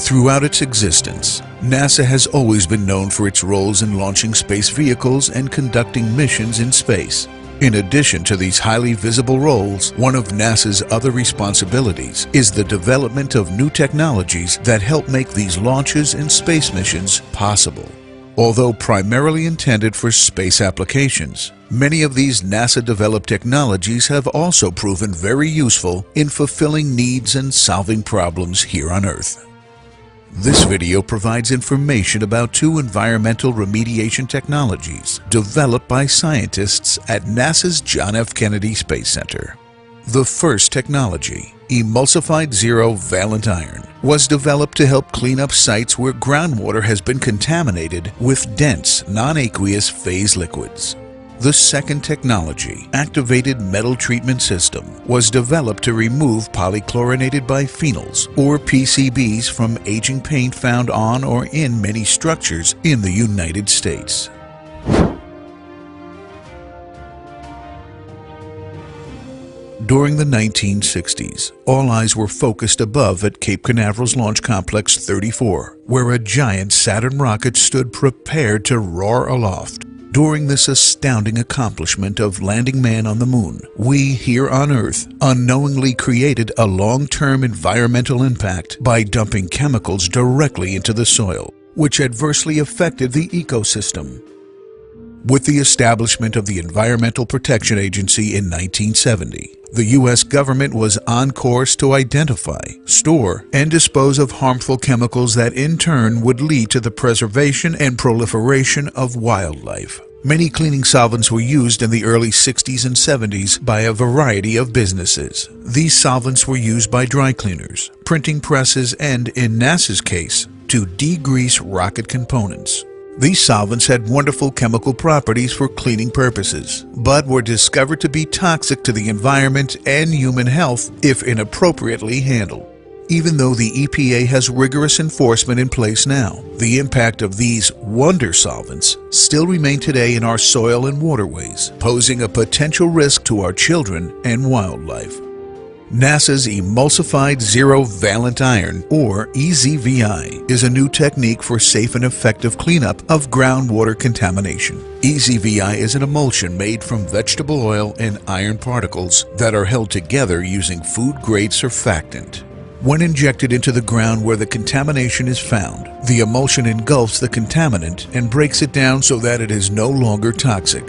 Throughout its existence, NASA has always been known for its roles in launching space vehicles and conducting missions in space. In addition to these highly visible roles, one of NASA's other responsibilities is the development of new technologies that help make these launches and space missions possible. Although primarily intended for space applications, many of these NASA-developed technologies have also proven very useful in fulfilling needs and solving problems here on Earth. This video provides information about two environmental remediation technologies developed by scientists at NASA's John F. Kennedy Space Center. The first technology, emulsified zero-valent iron, was developed to help clean up sites where groundwater has been contaminated with dense, non-aqueous phase liquids. The second technology, activated metal treatment system, was developed to remove polychlorinated biphenyls, or PCBs, from aging paint found on or in many structures in the United States. During the 1960s, all eyes were focused above at Cape Canaveral's Launch Complex 34, where a giant Saturn rocket stood prepared to roar aloft. During this astounding accomplishment of landing man on the moon, we here on Earth unknowingly created a long-term environmental impact by dumping chemicals directly into the soil, which adversely affected the ecosystem. With the establishment of the Environmental Protection Agency in 1970, the U.S. government was on course to identify, store, and dispose of harmful chemicals that in turn would lead to the preservation and proliferation of wildlife. Many cleaning solvents were used in the early 60s and 70s by a variety of businesses. These solvents were used by dry cleaners, printing presses, and, in NASA's case, to degrease rocket components. These solvents had wonderful chemical properties for cleaning purposes, but were discovered to be toxic to the environment and human health if inappropriately handled. Even though the EPA has rigorous enforcement in place now, the impact of these wonder solvents still remain today in our soil and waterways, posing a potential risk to our children and wildlife. NASA's emulsified zero-valent iron, or EZVI, is a new technique for safe and effective cleanup of groundwater contamination. EZVI is an emulsion made from vegetable oil and iron particles that are held together using food-grade surfactant. When injected into the ground where the contamination is found, the emulsion engulfs the contaminant and breaks it down so that it is no longer toxic.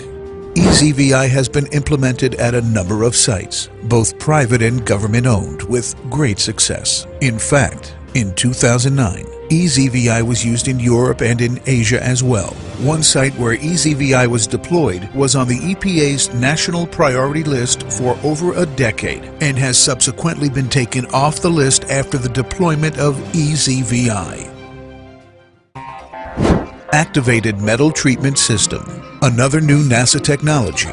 EZVI has been implemented at a number of sites, both private and government-owned, with great success. In fact, in 2009, EZVI was used in Europe and in Asia as well. One site where EZVI was deployed was on the EPA's National Priority List for over a decade and has subsequently been taken off the list after the deployment of EZVI. Activated Metal Treatment System. Another new NASA technology.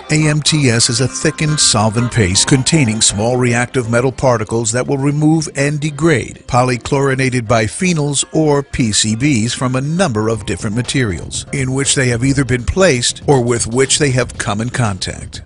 AMTS is a thickened solvent paste containing small reactive metal particles that will remove and degrade polychlorinated biphenyls, or PCBs, from a number of different materials in which they have either been placed or with which they have come in contact.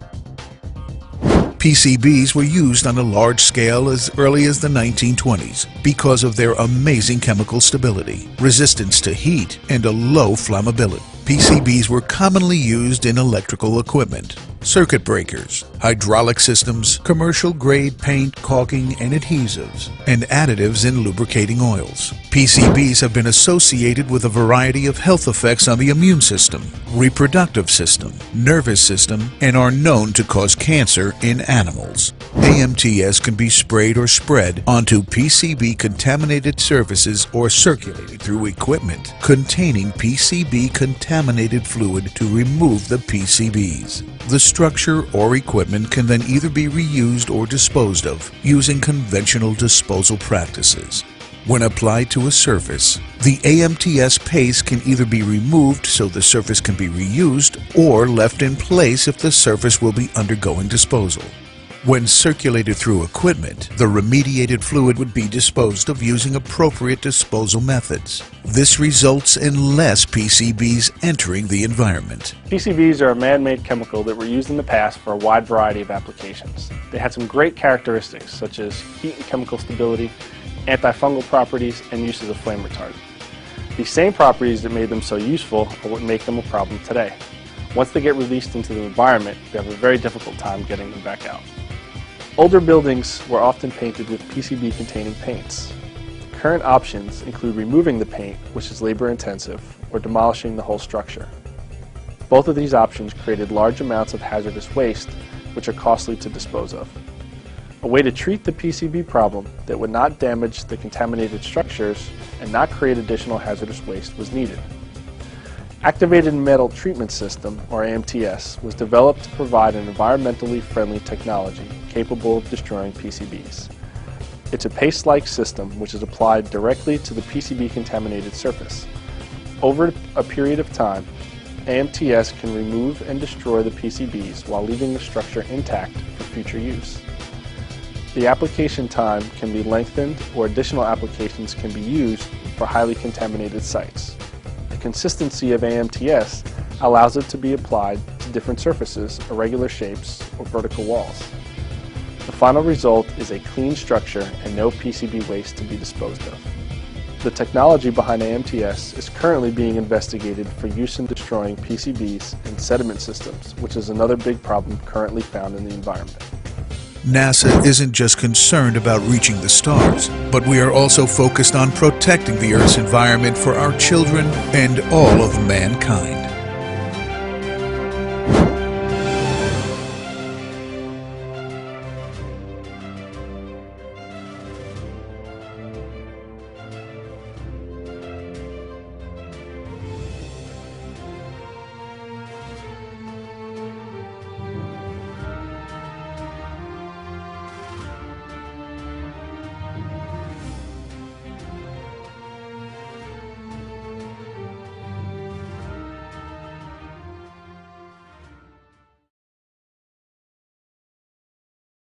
PCBs were used on a large scale as early as the 1920s because of their amazing chemical stability, resistance to heat, and a low flammability. PCBs were commonly used in electrical equipment, circuit breakers, hydraulic systems, commercial-grade paint, caulking, and adhesives, and additives in lubricating oils. PCBs have been associated with a variety of health effects on the immune system, reproductive system, nervous system, and are known to cause cancer in animals. AMTS can be sprayed or spread onto PCB-contaminated surfaces or circulated through equipment containing PCB-contaminated fluid to remove the PCBs. The structure or equipment can then either be reused or disposed of using conventional disposal practices. When applied to a surface, the AMTS paste can either be removed so the surface can be reused or left in place if the surface will be undergoing disposal. When circulated through equipment, the remediated fluid would be disposed of using appropriate disposal methods. This results in less PCBs entering the environment. PCBs are a man-made chemical that were used in the past for a wide variety of applications. They had some great characteristics such as heat and chemical stability, antifungal properties, and uses of flame retardant. These same properties that made them so useful are what make them a problem today. Once they get released into the environment, we have a very difficult time getting them back out. Older buildings were often painted with PCB-containing paints. Current options include removing the paint, which is labor-intensive, or demolishing the whole structure. Both of these options created large amounts of hazardous waste, which are costly to dispose of. A way to treat the PCB problem that would not damage the contaminated structures and not create additional hazardous waste was needed. Activated Metal Treatment System, or AMTS, was developed to provide an environmentally friendly technology capable of destroying PCBs. It's a paste-like system which is applied directly to the PCB-contaminated surface. Over a period of time, AMTS can remove and destroy the PCBs while leaving the structure intact for future use. The application time can be lengthened, or additional applications can be used for highly contaminated sites. The consistency of AMTS allows it to be applied to different surfaces, irregular shapes, or vertical walls. The final result is a clean structure and no PCB waste to be disposed of. The technology behind AMTS is currently being investigated for use in destroying PCBs in sediment systems, which is another big problem currently found in the environment. NASA isn't just concerned about reaching the stars, but we are also focused on protecting the Earth's environment for our children and all of mankind.